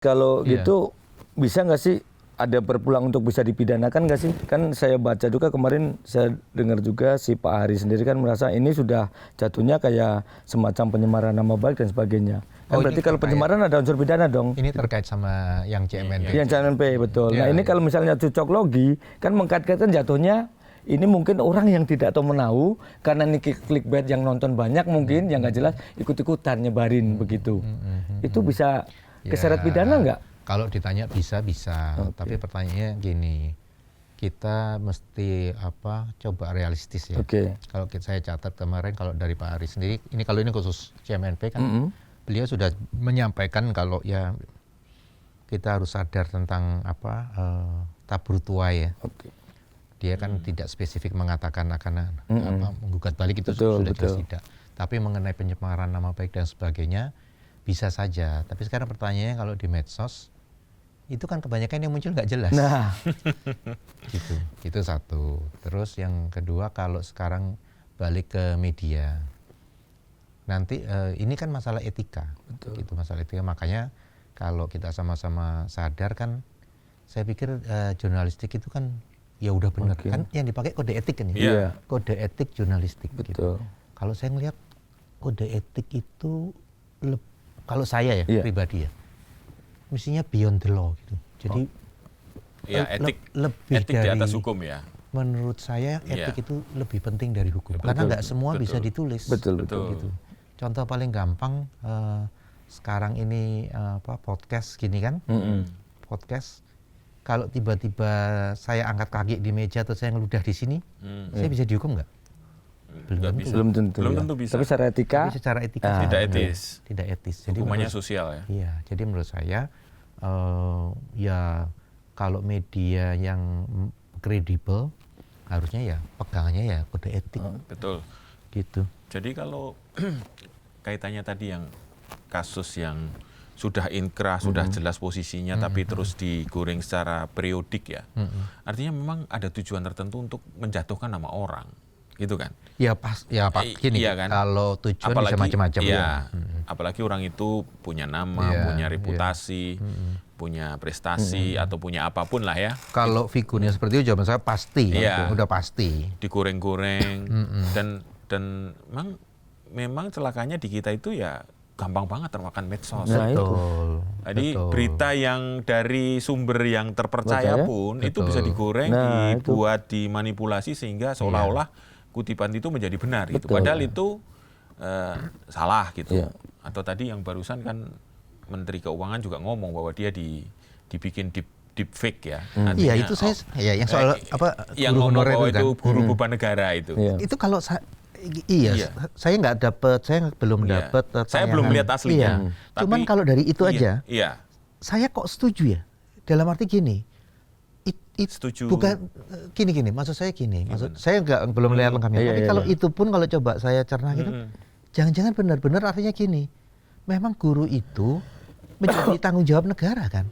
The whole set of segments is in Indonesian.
Kalau Iya. gitu bisa nggak sih ada berpulang untuk bisa dipidanakan nggak sih? Kan saya baca juga kemarin, saya dengar juga si Pak Hari sendiri kan merasa ini sudah jatuhnya kayak semacam penyemaran nama baik dan sebagainya. Kan Oh, berarti ini kalau terkait. penyemaran ada unsur pidana dong. Ini terkait sama yang CMNP. Yang CMNP betul. Iya, Nah ini iya. kalau misalnya cocok logi kan mengkaitkan jatuhnya ini mungkin orang yang tidak tahu menahu karena ini clickbait yang nonton banyak mungkin yang nggak jelas ikut-ikutan nyebarin begitu. Itu bisa keseret pidana nggak? Kalau ditanya bisa. Tapi pertanyaannya gini, kita mesti coba realistis ya. Kalau saya catat kemarin kalau dari Pak Ari sendiri, ini khusus CMNP kan, beliau sudah menyampaikan kalau ya kita harus sadar tentang tabur tuai ya. Dia kan tidak spesifik mengatakan akan menggugat balik itu sudah jelas tidak. Tapi mengenai pencemaran nama baik dan sebagainya bisa saja. Tapi sekarang pertanyaannya kalau di medsos itu kan kebanyakan yang muncul nggak jelas. Nah, gitu. Itu satu. Terus yang kedua kalau sekarang balik ke media, nanti ini kan masalah etika. Gitu, masalah etika. Makanya kalau kita sama-sama sadar kan, saya pikir jurnalistik itu kan ya udah benar kan yang dipakai kode etik kan ya. Kode etik jurnalistik. Gitu. Kalau saya ngelihat kode etik itu kalau saya ya pribadi ya, mestinya beyond the law gitu. Jadi lebih etik dari, di atas hukum ya. Menurut saya etik itu lebih penting dari hukum. Karena nggak semua bisa ditulis. Betul. Gitu. Contoh paling gampang sekarang ini podcast gini kan, podcast. Kalau tiba-tiba saya angkat kaki di meja atau saya ngeludah di sini, saya bisa dihukum nggak? Belum tentu bisa. Tapi secara etika, tidak etis. Tidak etis. Jadi hukumannya sosial ya. Iya. Jadi menurut saya ya kalau media yang kredibel harusnya ya pegangannya ya kode etik. Betul. Gitu. Jadi kalau kaitannya tadi yang kasus yang sudah inkrah, sudah jelas posisinya, tapi terus digoreng secara periodik ya. Artinya memang ada tujuan tertentu untuk menjatuhkan nama orang. Gitu kan? Gini, iya kan? Kalau tujuan apalagi, bisa macam-macam ya. Apalagi orang itu punya nama, punya reputasi, punya prestasi atau punya apapun lah ya. Kalau figurnya seperti itu jawaban saya pasti, udah pasti. Digoreng-goreng dan memang celakanya di kita itu ya gampang banget termakan medsos. Betul. Jadi berita yang dari sumber yang terpercaya pun itu bisa digoreng, dibuat, dimanipulasi sehingga seolah-olah kutipan itu menjadi benar gitu. Padahal itu salah gitu. Atau tadi yang barusan kan Menteri Keuangan juga ngomong bahwa dia dibikin deep fake ya. Iya, itu saya yang soal yang guru ngomong honorer bahwa itu itu kan. guru beban negara itu. Itu kalau saya nggak dapat, saya belum dapat. Saya belum lihat aslinya. Tapi, cuman kalau dari itu aja, iya. Saya kok setuju ya. Dalam arti gini, setuju. Bukan gini, maksud saya gini. Maksud saya belum lihat lengkapnya. Tapi kalau itu pun kalau coba saya cerna gitu, jangan-jangan benar-benar artinya gini. Memang guru itu menjadi tanggung jawab negara kan.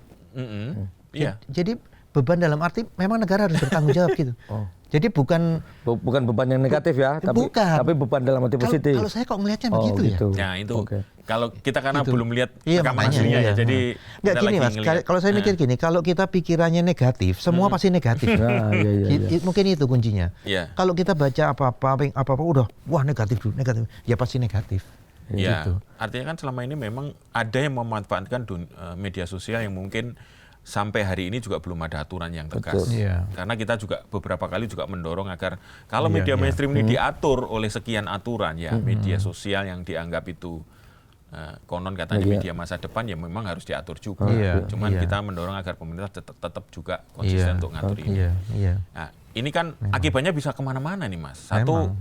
Jadi beban dalam arti memang negara harus bertanggung jawab gitu. Jadi bukan beban yang negatif ya, tapi beban dalam arti positif. Kalau saya kok melihatnya begitu gitu. ya. Nah itu kalau kita karena belum lihat rekaman aslinya ya, jadi nggak gini Mas. Kalau saya mikir gini, kalau kita pikirannya negatif, semua pasti negatif. Mungkin itu kuncinya. Kalau kita baca apa-apa udah wah negatif dulu, ya pasti negatif. Ya, gitu. Artinya kan selama ini memang ada yang memanfaatkan media sosial yang mungkin sampai hari ini juga belum ada aturan yang tegas. Karena kita juga beberapa kali juga mendorong agar kalau media mainstream ini diatur oleh sekian aturan ya, media sosial yang dianggap itu konon katanya media masa depan ya memang harus diatur juga. Cuman kita mendorong agar pemerintah tetap juga konsisten untuk ngatur ini. Nah, ini kan akibatnya bisa kemana-mana nih Mas. Satu,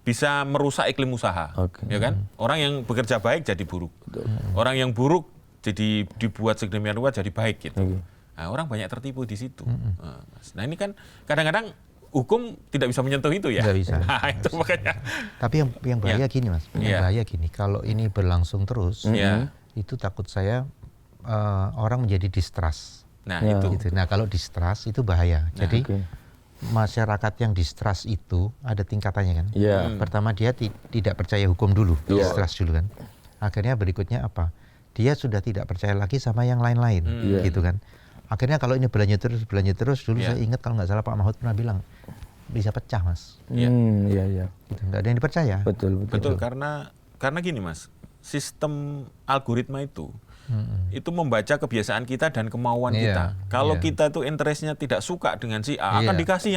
bisa merusak iklim usaha, ya kan? Orang yang bekerja baik jadi buruk, orang yang buruk jadi dibuat sedemikian rupa jadi baik gitu. Nah, orang banyak tertipu di situ. Nah ini kan kadang-kadang hukum tidak bisa menyentuh itu ya. Tidak bisa. Nah, itu makanya. Tapi yang bahaya gini Mas, bahaya gini. Kalau ini berlangsung terus, itu takut saya orang menjadi distrust. Nah itu. Gitu. Nah kalau distrust itu bahaya. Jadi masyarakat yang distrust itu ada tingkatannya kan. Pertama dia tidak percaya hukum dulu, distrust dulu kan. Akhirnya berikutnya apa? Dia sudah tidak percaya lagi sama yang lain-lain, gitu kan. Akhirnya kalau ini berlanjut terus, dulu saya ingat kalau nggak salah Pak Mahfud pernah bilang, bisa pecah Mas. Iya. Gitu, nggak ada yang dipercaya. Betul, karena gini Mas, sistem algoritma itu membaca kebiasaan kita dan kemauan kita. Kalau kita tuh interestnya tidak suka dengan si A, akan dikasih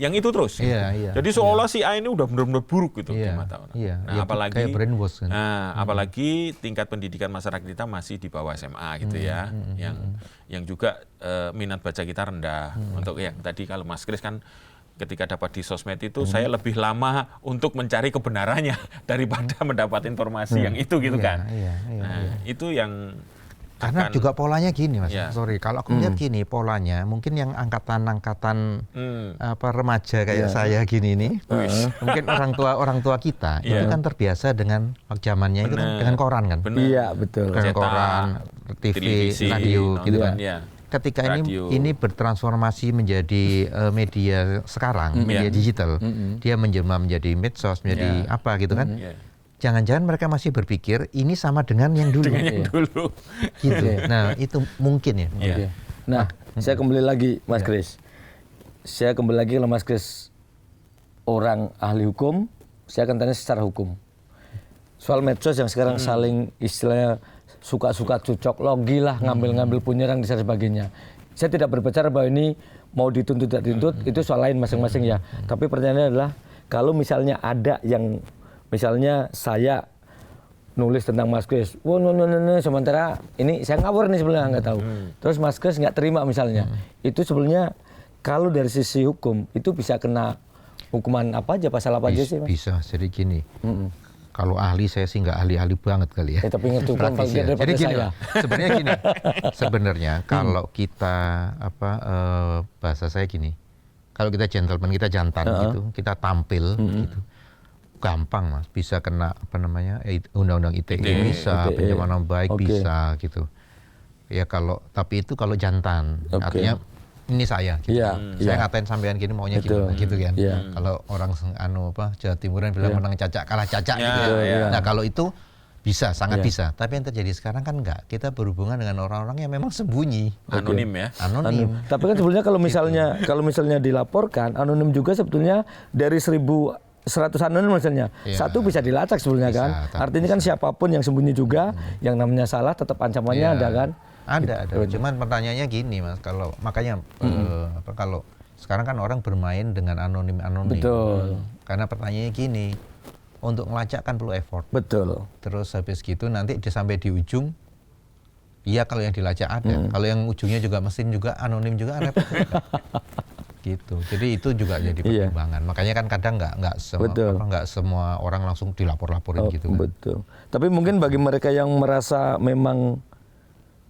yang itu terus. Jadi seolah si A ini udah benar-benar buruk gitu di mata orang. Nah, apalagi kayak brainwash kan. Apalagi tingkat pendidikan masyarakat kita masih di bawah SMA gitu ya, yang juga minat baca kita rendah. Untuk yang tadi kalau Mas Kris kan ketika dapat di sosmed itu saya lebih lama untuk mencari kebenarannya daripada mendapat informasi yang itu gitu kan. Itu yang karena juga polanya gini Mas. Sorry, kalau aku lihat gini polanya, mungkin yang angkatan remaja kayak saya gini nih, mungkin orang tua kita itu kan terbiasa dengan zamannya itu kan dengan koran kan. Iya, betul. Dengan koran, TV, radio gitu kan. Ketika ini bertransformasi menjadi media sekarang, media digital, dia menjelma menjadi medsos, menjadi apa gitu kan. Jangan-jangan mereka masih berpikir ini sama dengan yang dulu. Gitu. Nah, itu mungkin ya. Nah, saya kembali lagi Mas Kris. Saya kembali lagi kalau Mas Kris orang ahli hukum, saya akan tanya secara hukum. Soal medsos yang sekarang saling istilahnya suka-suka cocok logi lah, ngambil-ngambil penyerang dan sebagainya. Saya tidak berbicara bahwa ini mau dituntut tidak dituntut, itu soal lain masing-masing ya. Tapi pertanyaannya adalah kalau misalnya ada yang misalnya saya nulis tentang Mas Kris, sementara ini saya ngawur nih sebenarnya nggak tahu. Terus Mas Kris nggak terima misalnya, itu sebenarnya kalau dari sisi hukum itu bisa kena hukuman apa aja, pasal apa aja sih Mas? Bisa, jadi gini. Kalau ahli saya sih nggak ahli ahli banget kali ya. Tapi ngerti hukum ya. Jadi gini, sebenarnya gini. Sebenarnya kalau kita bahasa saya gini, kalau kita gentleman, kita jantan gitu, kita tampil gitu, gampang Mas, bisa kena undang-undang ITE bisa, pencemaran baik bisa gitu. Ya tapi itu kalau jantan, artinya ini saya, gitu. Saya ngatain sampean gini maunya gimana gitu kan. Kalau orang Jawa Timuran bilang menang cacak kalah cacak gitu. Nah kalau itu bisa, sangat bisa. Tapi yang terjadi sekarang kan enggak. Kita berhubungan dengan orang-orang yang memang sembunyi, anonim ya. Anonim. Tapi kan sebenarnya kalau misalnya dilaporkan anonim juga sebetulnya dari 1.100 anonim misalnya, satu bisa dilacak sebenarnya kan. Artinya kan siapapun yang sembunyi juga, yang namanya salah tetap ancamannya ada kan. Ada. Cuman pertanyaannya gini Mas, makanya kalau sekarang kan orang bermain dengan anonim. Betul. Karena pertanyaannya gini, untuk ngelacak kan perlu effort. Betul. Terus habis gitu nanti sampai di ujung, iya kalau yang dilacak ada, kalau yang ujungnya juga mesin juga anonim juga repot. Gitu. Jadi itu juga jadi pertimbangan. Makanya kan kadang nggak semua orang langsung dilapor-laporin gitu kan. Betul. Tapi mungkin bagi mereka yang merasa memang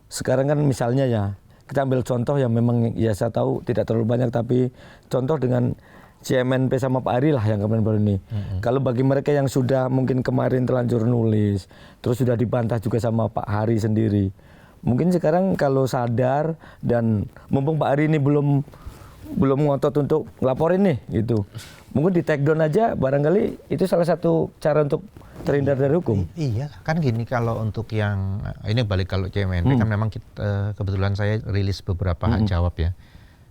sekarang kan misalnya ya, kita ambil contoh yang memang ya saya tahu tidak terlalu banyak, tapi contoh dengan CMNP sama Pak Ari lah yang kemarin baru ini. Kalau bagi mereka yang sudah mungkin kemarin terlanjur nulis, terus sudah dibantah juga sama Pak Hari sendiri, mungkin sekarang kalau sadar dan mumpung Pak Ari ini belum ngotot untuk ngelaporin nih gitu, mungkin di take down aja, barangkali itu salah satu cara untuk terhindar dari hukum. Iya, kan gini, kalau untuk yang ini balik kalau CMNP kan memang kita, kebetulan saya rilis beberapa hak jawab ya.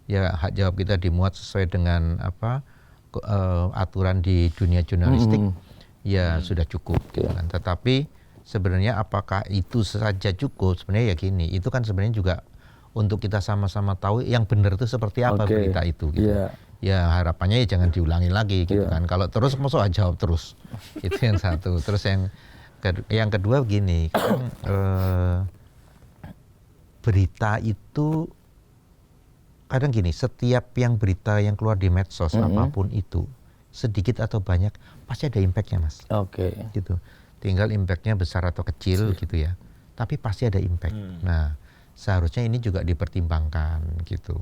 Ya hak jawab kita dimuat sesuai dengan aturan di dunia jurnalistik. Ya sudah cukup. Kan. Tetapi sebenarnya apakah itu saja cukup? Sebenarnya ya gini, itu kan sebenarnya juga untuk kita sama-sama tahu yang benar itu seperti apa berita itu. Gitu. Ya harapannya ya jangan diulangi lagi gitu kan. Kalau terus masuk aja jawab terus. Itu yang satu. Terus yang kedua begini, kan, berita itu kadang gini, setiap berita yang keluar di medsos apapun itu, sedikit atau banyak pasti ada impactnya Mas. Gitu. Tinggal impactnya besar atau kecil gitu ya. Tapi pasti ada impact. Nah seharusnya ini juga dipertimbangkan gitu.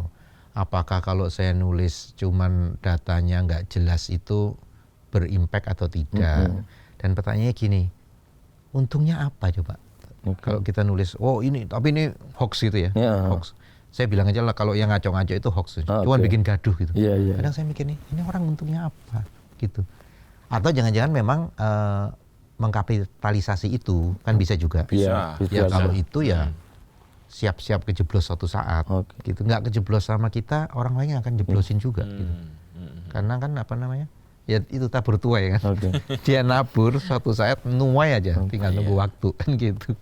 Apakah kalau saya nulis cuman datanya nggak jelas itu berimpact atau tidak? Dan pertanyaannya gini, untungnya apa coba? Kalau kita nulis, tapi ini hoax gitu ya, hoax. Saya bilang aja lah kalau yang ngaco-ngaco itu hoax, cuman bikin gaduh gitu. Kadang saya mikir ini orang untungnya apa gitu? Atau jangan-jangan memang mengkapitalisasi itu kan bisa juga. Bisa. Ya kalau itu ya siap-siap kejeblos suatu saat. Gitu. Nggak kejeblos sama kita, orang lain akan jeblosin juga. Gitu. Karena kan apa namanya? Ya itu tabur tuai kan. Dia nabur suatu saat nuai aja, tinggal nunggu waktu kan gitu.